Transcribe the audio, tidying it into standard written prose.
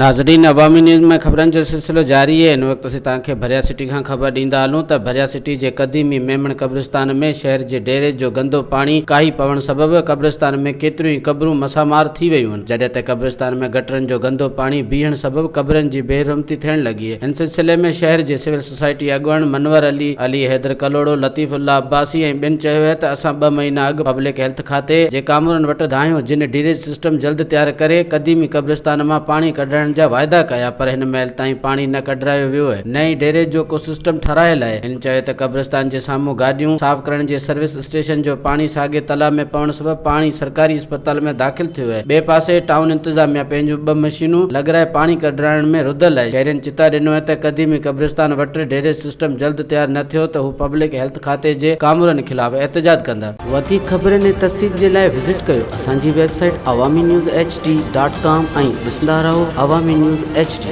नाज़रीन, अवामी न्यूज़ में ख़बरनि जो सिलसिलो जारी है। इन वक़्तु असीं तव्हांखे भरिया सिटी खां ख़बर ॾींदा हलूं त भरिया सिटी जे क़दीमी मेमण क़ब्रिस्तान में शहर जे डेरे जो गंदो पाणी काही पवण सबबि क़ब्रिस्तान में केतिरियूं ई क़बरूं मसामार थी वियूं आहिनि। जॾहिं त क़ब्रिस्तान में गटरनि जो गंदो पाणी बीहण सबबि क़बरनि जी बेरहमती थियण लॻी आहे। इन सिलसिले में शहर जे सिविल सोसाइटी अॻुवाण मनवर अली हैदर कलोड़ो, लतीफ़ुल्लाह अब्बासी ऐं ॿियनि चयो आहे त असां 2 महीना अॻु पब्लिक हेल्थ खाते जे कामरनि वटि आहियूं, जिन ड्रेनेज सिस्टम जल्द तयारु करे क़दीमी क़ब्रिस्तान मां पाणी कढण जा वाइदा कया, पर हिन महिल ताईं पाणी न कढरायो वियो आहे। नई डेरे जो को सिस्टम ठहिरायल आहे। हिन चयो त क़ब्रिस्तान जे साम्हूं गाॾियूं साफ़ करण जे सर्विस स्टेशन जो पाणी साॻे तालाब में पवण सबबि पाणी सरकारी अस्पताल में दाख़िल थियो आहे। ॿिए पासे टाउन इंतज़ामिया पंहिंजूं 2 मशीनूं लॻाराए पाणी कढाइण में रुधल आहे। शहरियुनि चिता ॾिनो आहे त क़दीमी क़ब्रिस्तान वटि डेरेज सिस्टम जल्द तयारु न थियो त हू पब्लिक हेल्थ खाते जे कामरनि ख़िलाफ़ एहतजाज कंदा। वधीक ख़बरनि ऐं तफ़सील जे लाइ विज़िट कयो असांजी वेबसाइट awamiNewsHD.com ऐं ॾिसंदा रहो अवामी न्यूज़ HD।